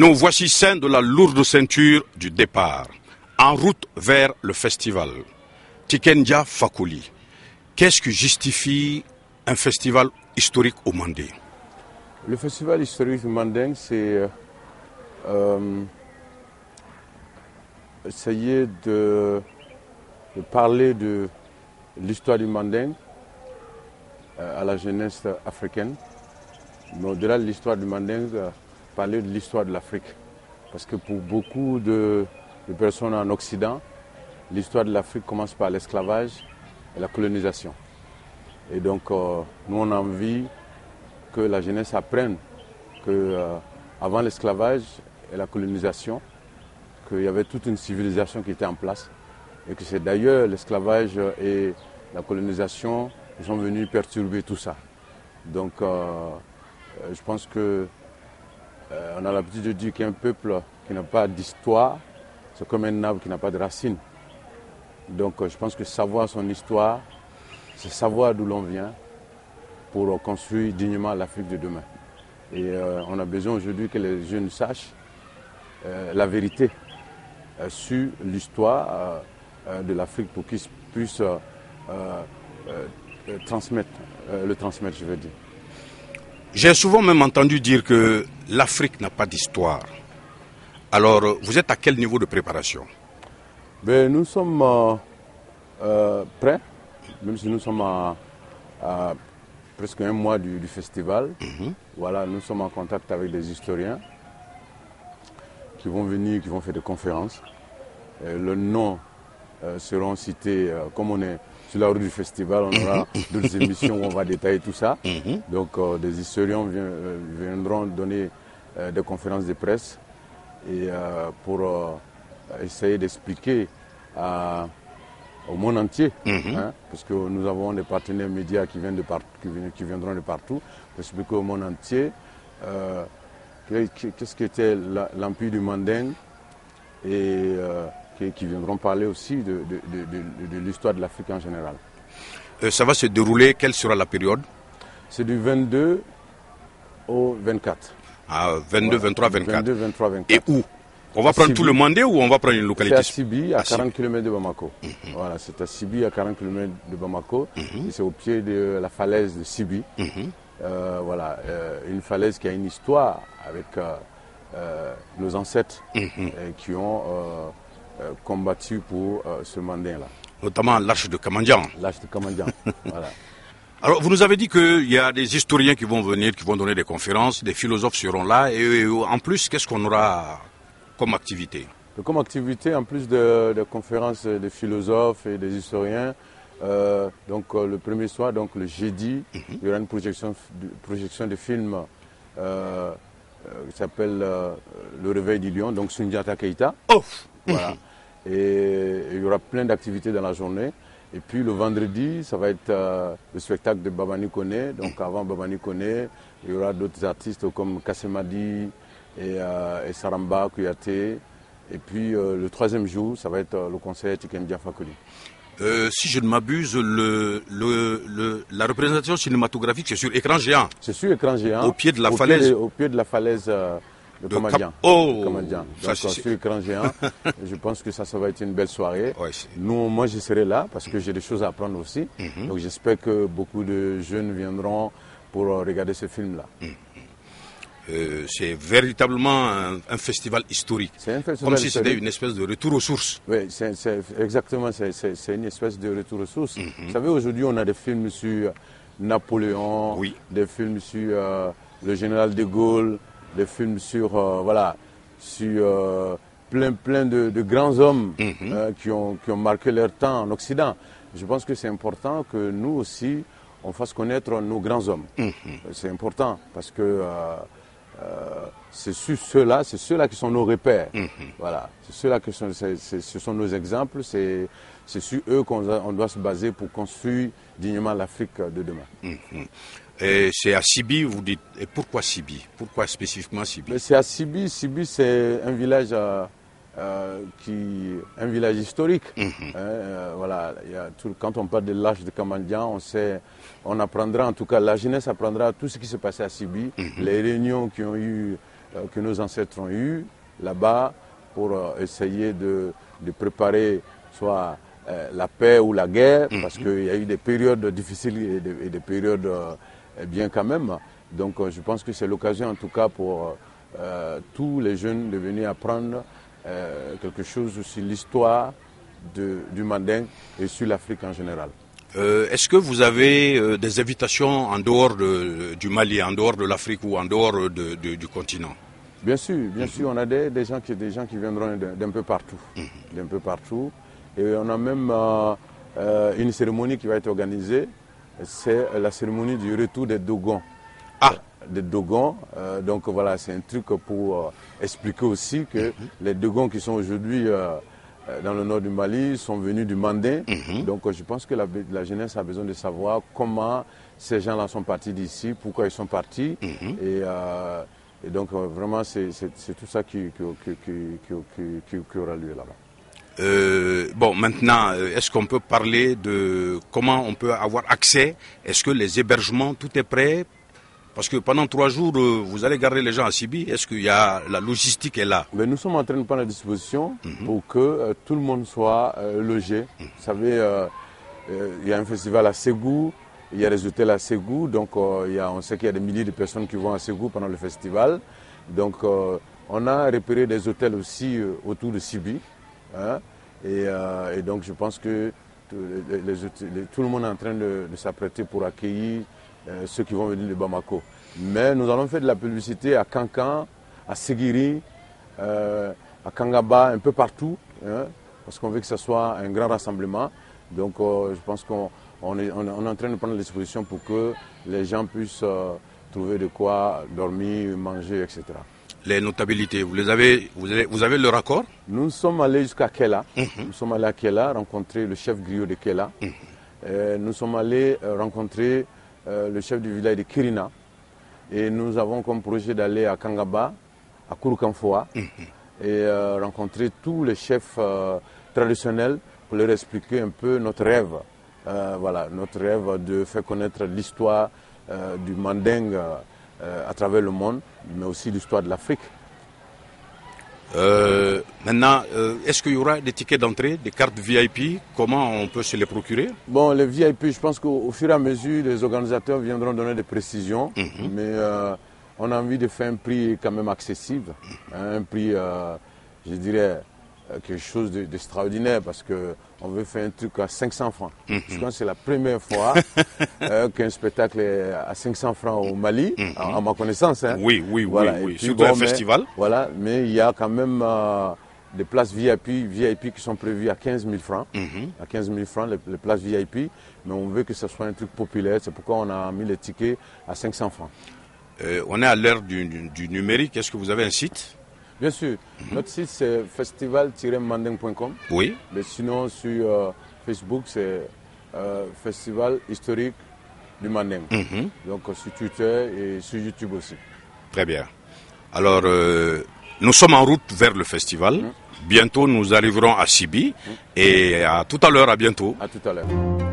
Nous voici saints de la lourde ceinture du départ, en route vers le festival. Tiken Jah Fakoly, qu'est-ce qui justifie un festival historique au Manding? Le festival historique du Manding, c'est essayer de parler de l'histoire du Manding à la jeunesse africaine. Mais au-delà de l'histoire du Manding, parler de l'histoire de l'Afrique. Parce que pour beaucoup de personnes en Occident, l'histoire de l'Afrique commence par l'esclavage et la colonisation. Et donc, nous, on a envie que la jeunesse apprenne qu'avant l'esclavage et la colonisation, qu'il y avait toute une civilisation qui était en place. Et que c'est d'ailleurs l'esclavage et la colonisation qui sont venus perturber tout ça. Donc, je pense que on a l'habitude de dire qu'un peuple qui n'a pas d'histoire, c'est comme un arbre qui n'a pas de racines. Donc je pense que savoir son histoire, c'est savoir d'où l'on vient pour construire dignement l'Afrique de demain. Et on a besoin aujourd'hui que les jeunes sachent la vérité sur l'histoire de l'Afrique pour qu'ils puissent le transmettre, je veux dire. J'ai souvent même entendu dire que l'Afrique n'a pas d'histoire. Alors, vous êtes à quel niveau de préparation? Ben, nous sommes prêts, même si nous sommes à presque un mois du festival. Voilà, nous sommes en contact avec des historiens qui vont venir, qui vont faire des conférences. Le nom seront cités, comme on est sur la route du festival, on aura d'autres émissions où on va détailler tout ça. Donc des historiens viendront donner des conférences de presse et pour essayer d'expliquer au monde entier, parce que nous avons des partenaires médias qui viendront de partout, pour expliquer au monde entier qu'est-ce qu'était l'empire du Manding et qui viendront parler aussi de l'histoire de l'Afrique en général. Ça va se dérouler, quelle sera la période? C'est du 22 au 24. Ah, 22, 23, 24. 22, 23, 24. Et où? On va prendre Sibi. tout le Mandé ou on va prendre une localité? C'est à Sibi, à 40 km de Bamako. Voilà, c'est à Sibi, à 40 km de Bamako. Et c'est au pied de la falaise de Sibi. Voilà, une falaise qui a une histoire avec nos ancêtres qui ont combattu pour ce Manding-là. Notamment l'Arche de Kamandjan. L'Arche de Kamandjan, voilà. Alors, vous nous avez dit qu'il y a des historiens qui vont venir, qui vont donner des conférences, des philosophes seront là. Et en plus, qu'est-ce qu'on aura comme activité? Comme activité, en plus de conférences des philosophes et des historiens, donc le premier soir, donc le jeudi, il y aura une projection de film qui s'appelle Le Réveil du Lion, donc Soundiata Keïta. Oh. Voilà. Et il y aura plein d'activités dans la journée. Et puis le vendredi, ça va être le spectacle de Babani Koné. Donc avant Babani Koné, il y aura d'autres artistes comme Kassemadi et Saramba Kouyaté. Et puis le troisième jour, ça va être le concert Tiken Jah Fakoly. Si je ne m'abuse, la représentation cinématographique, c'est sur écran géant. C'est sur écran géant. Au pied de la falaise. Au pied de la falaise de Kamandjan. Donc sur écran géant. Je pense que ça va être une belle soirée. Ouais, moi, je serai là parce que j'ai des choses à apprendre aussi. Donc j'espère que beaucoup de jeunes viendront pour regarder ce film-là. C'est véritablement un festival historique. C'est un festival comme si c'était une espèce de retour aux sources. Oui, exactement, c'est une espèce de retour aux sources. Vous savez, aujourd'hui, on a des films sur Napoléon, des films sur le général de Gaulle, des films sur, plein de grands hommes qui ont marqué leur temps en Occident. Je pense que c'est important que nous aussi, on fasse connaître nos grands hommes. C'est important parce que c'est ceux-là qui sont nos repères. Voilà, c'est ceux-là ce sont nos exemples. C'est sur eux qu'on doit se baser pour construire dignement l'Afrique de demain. Et c'est à Sibi, vous dites. Et pourquoi Sibi? Pourquoi spécifiquement Sibi? C'est à Sibi. Sibi, c'est un village un village historique. Voilà, quand on parle de l'Arche de Kamandjan, on apprendra, en tout cas la jeunesse apprendra tout ce qui s'est passé à Sibi, les réunions qui ont eu que nos ancêtres ont eue là-bas pour essayer de préparer soit la paix ou la guerre, parce qu'il y a eu des périodes difficiles et des périodes bien quand même. Donc je pense que c'est l'occasion en tout cas pour tous les jeunes de venir apprendre quelque chose sur l'histoire du Manding et sur l'Afrique en général. Est-ce que vous avez des invitations en dehors du Mali, en dehors de l'Afrique ou en dehors du continent? Bien sûr, on a des gens qui viendront d'un peu partout, d'un peu partout. Et on a même une cérémonie qui va être organisée, c'est la cérémonie du retour des Dogons. Ah, des Dogons, donc voilà, c'est un truc pour expliquer aussi que les Dogons qui sont aujourd'hui dans le nord du Mali sont venus du Manding. Donc je pense que la jeunesse a besoin de savoir comment ces gens-là sont partis d'ici, pourquoi ils sont partis. Et donc vraiment c'est tout ça qui aura lieu là-bas. Bon, maintenant, est-ce qu'on peut parler de comment on peut avoir accès? Est-ce que les hébergements, tout est prêt? Parce que pendant 3 jours, vous allez garder les gens à Sibi. Est-ce qu'il y a la logistique est là? Mais nous sommes en train de prendre la disposition pour que tout le monde soit logé. Vous savez, il y a un festival à Ségou, il y a des hôtels à Ségou. Donc on sait qu'il y a des milliers de personnes qui vont à Ségou pendant le festival. Donc on a repéré des hôtels aussi autour de Sibi. Hein, et donc je pense que tout le monde est en train de s'apprêter pour accueillir ceux qui vont venir de Bamako. Mais nous allons faire de la publicité à Kankan, à Séguiri, à Kangaba, un peu partout, hein, parce qu'on veut que ce soit un grand rassemblement. Donc je pense qu'on est en train de prendre les dispositions pour que les gens puissent trouver de quoi dormir, manger, etc. Les notabilités, vous avez leur accord? Nous sommes allés jusqu'à Kela. Nous sommes allés à Kela rencontrer le chef griot de Kela. Nous sommes allés rencontrer le chef du village de Kirina. Et nous avons comme projet d'aller à Kangaba, à Kouroukanfoa, et rencontrer tous les chefs traditionnels pour leur expliquer un peu notre rêve. Voilà, notre rêve de faire connaître l'histoire du Manding à travers le monde, mais aussi l'histoire de l'Afrique. Maintenant, est-ce qu'il y aura des tickets d'entrée, des cartes VIP? Comment on peut se les procurer? Bon, les VIP, je pense qu'au fur et à mesure, les organisateurs viendront donner des précisions, mais on a envie de faire un prix quand même accessible, un prix, je dirais, quelque chose d'extraordinaire, parce qu'on veut faire un truc à 500 francs. Je pense que c'est la première fois qu'un spectacle est à 500 francs au Mali, à ma connaissance. Hein. Oui, voilà. Oui. Surtout un festival. Voilà, mais il y a quand même des places VIP qui sont prévues à 15 000 francs. À 15 000 francs, les places VIP, mais on veut que ce soit un truc populaire, c'est pourquoi on a mis les tickets à 500 francs. On est à l'ère du numérique, est-ce que vous avez un site? Bien sûr. Notre site, c'est festival-manding.com. Oui. Mais sinon, sur Facebook, c'est Festival historique du Manding. Donc, sur Twitter et sur YouTube aussi. Très bien. Alors, nous sommes en route vers le festival. Bientôt, nous arriverons à Sibi. Et à tout à l'heure, à bientôt. À tout à l'heure.